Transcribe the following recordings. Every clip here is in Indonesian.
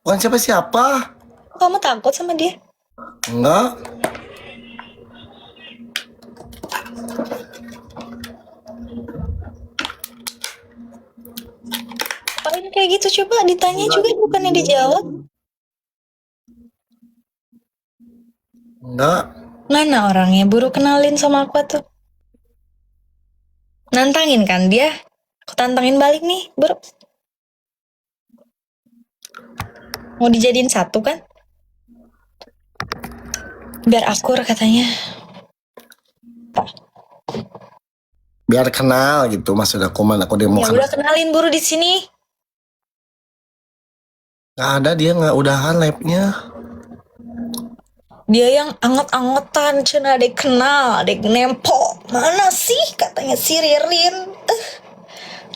Bukan siapa-siapa. Kamu takut sama dia? Enggak. Paling kayak gitu, coba ditanya juga bukannya dijawab. Enggak. Mana orangnya? Buru kenalin sama aku tuh. Nantangin kan dia? Aku tantangin balik nih, buru. Mau dijadiin satu kan? Biar akur katanya. Biar kenal gitu maksud aku, aku dia mau Ya kenal. udah kenalin buru di sini. Nggak ada, dia nggak udahan live-nya. Dia yang anget-angetan, cina adek kenal, adek nempo. Mana sih katanya si Ririn?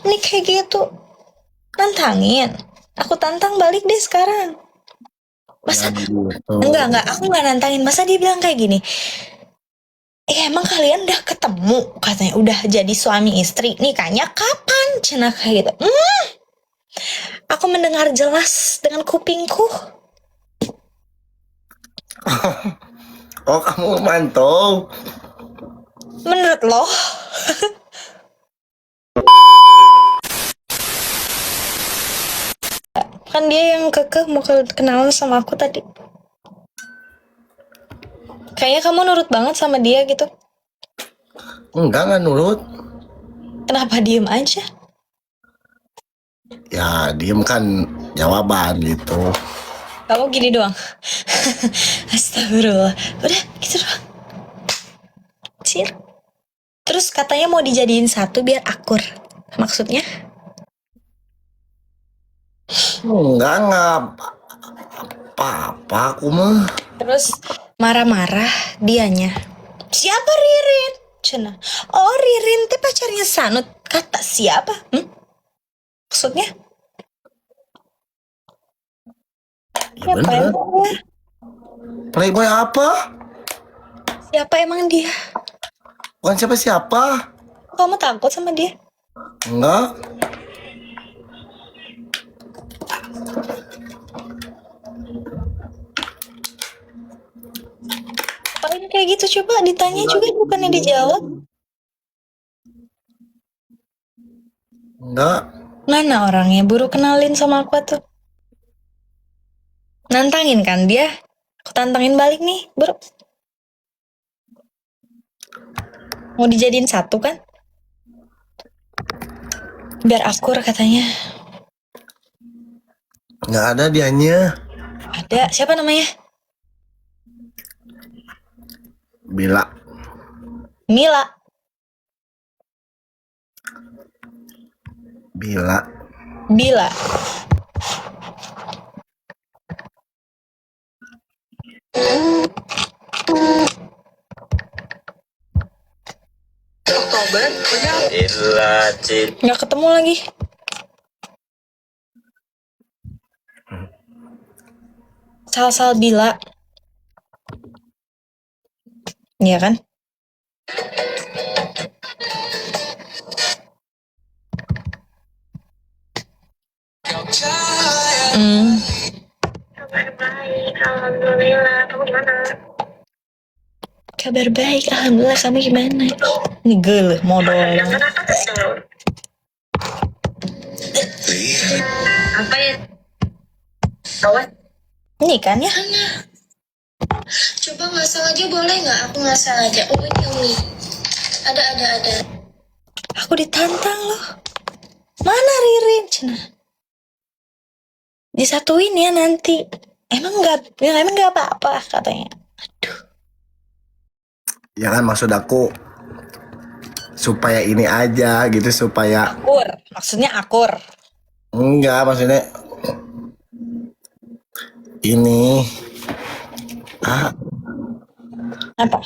Ini kayak gitu. Nantangin. Aku tantang balik deh sekarang. Masa? Enggak, aku nggak nantangin. Masa dia bilang kayak gini? Emang kalian udah ketemu? Katanya udah jadi suami istri. Nikahnya kapan? Cina kayak gitu. Aku mendengar jelas dengan kupingku. Oh, kamu mantau. Menurut lo? Kan dia yang kekeh mau kenalan sama aku tadi. Kayaknya kamu nurut banget sama dia gitu. Enggak nurut. Kenapa diem aja? Ya, diem kan jawaban gitu. Kamu gini doang. Astagfirullah. Udah gitu doang. Cil. Terus katanya mau dijadiin satu biar akur. Maksudnya? Enggak apa-apa aku mah. Terus marah-marah dianya. Siapa Ririn? Cina. Oh Ririn teh pacarnya Sanut. Kata siapa? Maksudnya? Ya Siapa bener. emang dia? Playboy apa? Siapa emang dia? Bukan siapa-siapa. Kamu takut sama dia? Enggak. Paling kayak gitu, coba ditanya juga bukannya dijawab. Enggak. Mana orangnya? Buru kenalin sama aku tuh. Nantangin kan dia? Aku tantangin balik nih, bro. Mau dijadiin satu kan? Biar akur katanya. Nggak ada dianya. Ada. Siapa namanya? Bila. Mila. Bila. Bila. Oktober Nggak ketemu lagi. Sal Bila. Iya kan? kabar baik, alhamdulillah. Kamu gimana? Kabar baik, alhamdulillah. Kamu gimana? Ini geleh, modal. Jangan apa tuh? Apa ya? Awas. Ini kan ya? Coba ngasal aja boleh nggak? Aku ngasal aja. Oh ini Umi. Ada. Aku ditantang loh. Mana Ririn? Cina. Disatuin ya nanti. Emang nggak apa-apa katanya. Ya kan maksud aku supaya ini aja gitu, supaya Akur. Maksudnya akur. enggak, maksudnya ini Apa?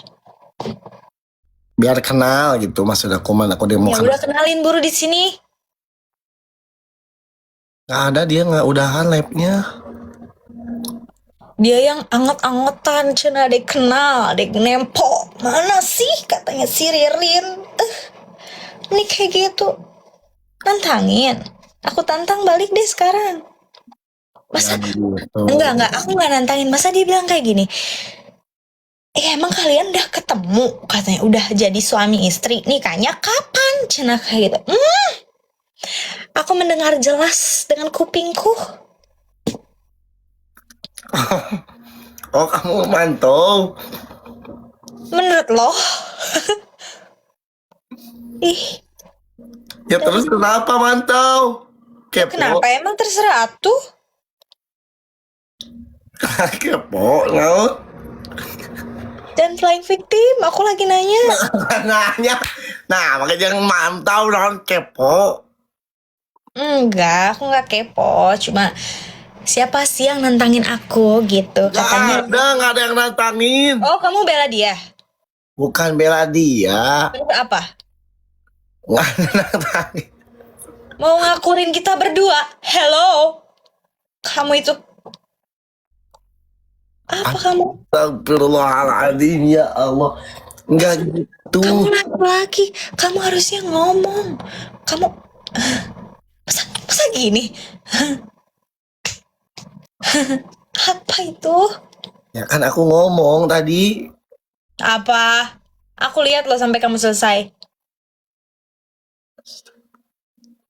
biar kenal gitu maksud aku, aku dia mau Ya kenal. udah kenalin buru di sini. Nggak ada, dia nggak udahan live-nya. Dia yang anget-angetan, cina adek kenal, adek nempo. Mana sih katanya si Ririn? Ini kayak gitu. Nantangin. Aku tantang balik deh sekarang. Masa gitu. enggak, aku nggak nantangin. Masa dia bilang kayak gini? Emang kalian udah ketemu katanya, udah jadi suami istri, nikahnya kapan? Cenah kayak gitu. Aku mendengar jelas dengan kupingku. Oh, kamu mantau. Menurut lo? Ih, Ya terus kenapa mantau? Kepo. kenapa emang terserah tuh? Kepo, ngaut. Dan flying victim, aku lagi nanya. Nanya. Nah, makanya jangan mantau dong, kepo. Enggak, aku nggak kepo. Cuma siapa sih yang nantangin aku gitu? Katanya. Nggak ada yang nantangin. Oh, kamu bela dia. Bukan bela dia. Terus apa? Nggak ada nantangin. Mau ngakurin kita berdua? Hello? Kamu itu apa kamu? Astagfirullahaladzim, ya Allah. Enggak gitu. Kamu laki-laki, kamu harusnya ngomong. Kamu masa gini? Apa itu? Ya kan aku ngomong tadi. Apa? Aku lihat loh sampai kamu selesai.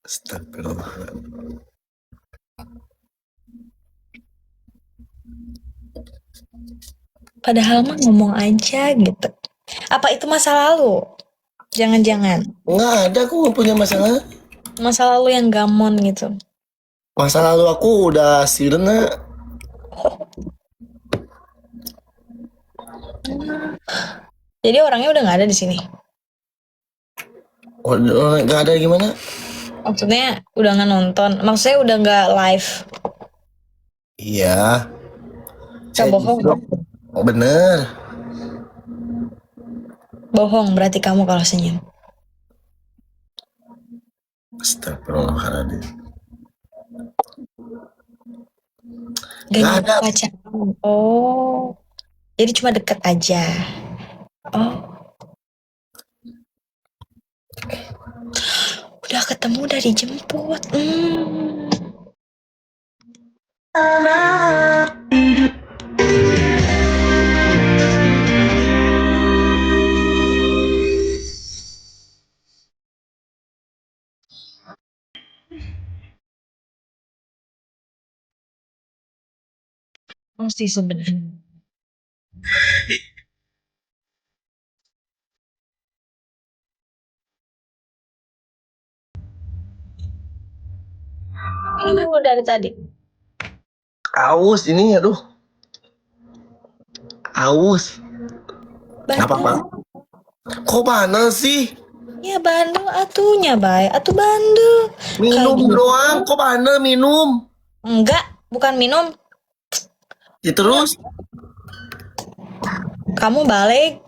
Astagfirullahaladzim. Padahal mah ngomong aja gitu. Apa itu masa lalu? Jangan-jangan Nggak ada, aku nggak punya masalah. masa lalu yang gamon gitu. Masa lalu aku udah sirna. Jadi orangnya udah nggak ada di sini. Udah nggak ada gimana? Maksudnya udah nggak nonton. Maksudnya udah nggak live. Iya. Gak bohong. Oh, bener. Bohong berarti kamu kalau senyum. Astagfirullahaladzim. Gak Nggak ada. pacaran. Oh. Jadi cuma deket aja. Oh. Udah ketemu, udah dijemput. Mesti sebenarnya. Ini udah dari tadi. Aus ini, aduh. Aus. Apa, Pak? Kok panas sih? Ya bandel atunya, bay. Atuh bandel. Minum Kayak gitu. doang, kok panas minum? Enggak, bukan minum. Ya terus? Kamu balik.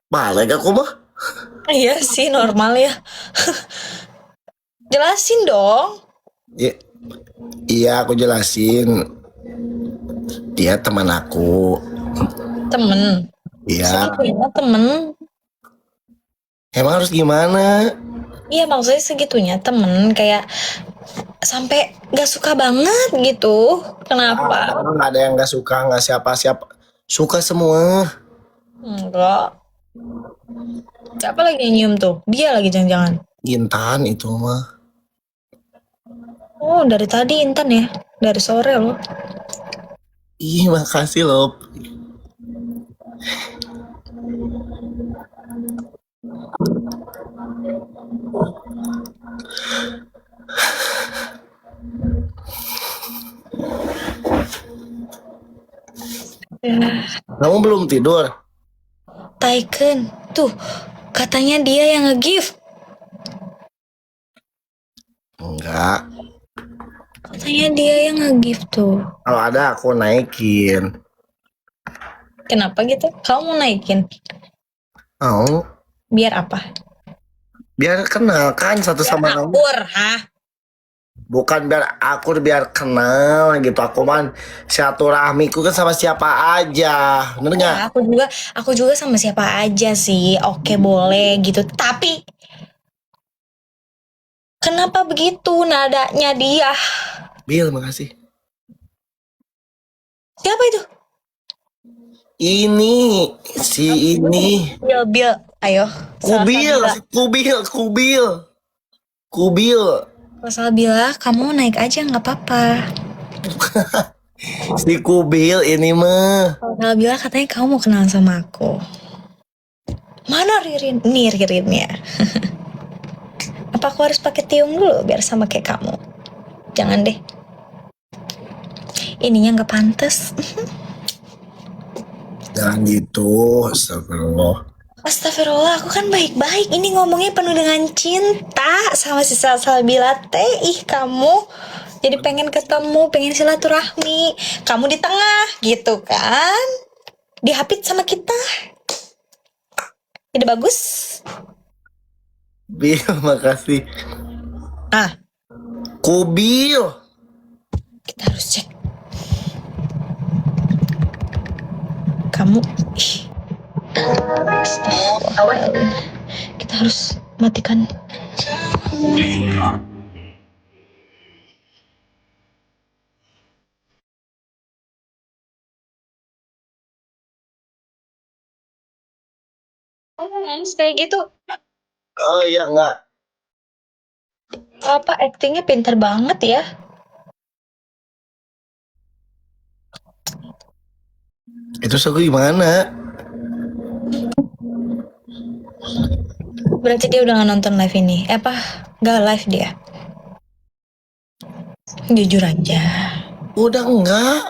Balik aku mah. Iya sih, normal ya. Jelasin dong. Ya, iya aku jelasin. Dia teman aku. Temen. Iya. Segitunya temen. Emang harus gimana? Iya maksudnya segitunya temen. Kayak sampai gak suka banget gitu. Kenapa? Nggak ada yang nggak suka, nggak siapa-siapa. Suka semua. Enggak. Siapa lagi yang nyium tuh? Dia lagi jangan-jangan. Intan itu mah. Oh dari tadi Intan ya. Dari sore loh. Ih, makasih loh. Kamu belum tidur? Taiken. Tuh. Katanya dia yang nge-gift. Enggak. Katanya dia yang nge-gift tuh. Kalau ada aku naikin. Kenapa gitu? Kamu mau naikin? Mau? Biar apa? Biar kenal kan satu sama lain. Akur, hah? Bukan biar akur, biar kenal gitu. Aku man silaturahmiku kan sama siapa aja. Bener nggak? Ya, aku juga sama siapa aja sih. Oke, boleh gitu. Tapi kenapa begitu nadanya dia? Bil, makasih. Siapa itu? Ini si ini Bil. Ayo. Kubil, Salsabila. si Kubil. Kubil. Salsabila, kamu naik aja nggak apa-apa. Si Kubil ini mah. Salsabila katanya kamu mau kenalan sama aku. Mana Ririn? Nih Ririnnya. Apa aku harus pakai tiung dulu biar sama kayak kamu? Jangan deh. Ininya nggak pantas. Jangan gitu, astagfirullah. Astagfirullah, aku kan baik-baik. Ini ngomongnya penuh dengan cinta sama si Salsabila teh. Ih, kamu jadi pengen ketemu, pengen silaturahmi. Kamu di tengah, gitu kan? Dihapit sama kita. Jadi bagus. Bil, makasih. Ah, Kubil. kita harus cek. Kamu, ih. Astagfirullah. Kita harus matikan. Kayak gitu. Oh iya enggak. Apa actingnya pinter banget ya? Itu aku gimana? Berarti dia udah gak nonton live ini. Apa? Gak live dia? Jujur aja. Udah enggak.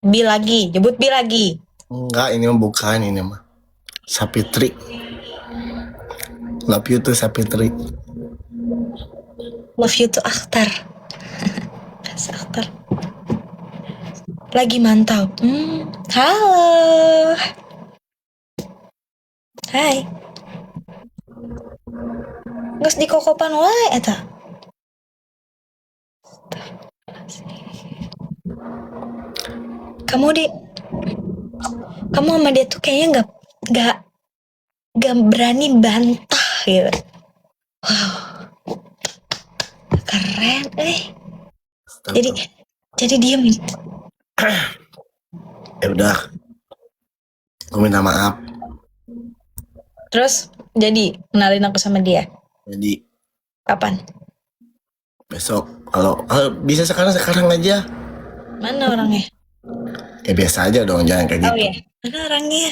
Bi lagi, jebut Bi lagi. Enggak, ini mah bukan, ini mah Sapitri. Love you tuh Sapitri. Love you to Akhtar. Akhtar. Lagi mantau. Halo. Hai. Geus di kokopan wae eta. Kamu sama dia tuh kayaknya nggak berani bantah gitu. Wow, keren. Jadi diem. Ya udah. Gue minta maaf. Terus jadi kenalin aku sama dia. Jadi Kapan? besok kalau bisa sekarang aja. Mana orangnya? Ya biasa aja dong, jangan kayak gitu. Oh iya. Mana orangnya?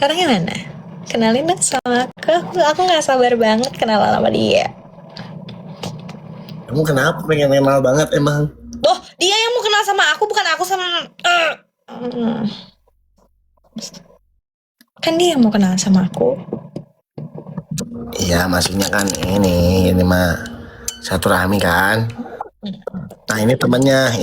Orangnya mana? Kenalin dong sama aku. Aku nggak sabar banget kenalan sama dia. Kamu kenapa pengen kenal banget emang? Oh, dia yang mau kenal sama aku, bukan aku sama. Kan dia yang mau kenal sama aku. Iya, maksudnya kan ini mah silaturahmi kan. Nah, ini temannya.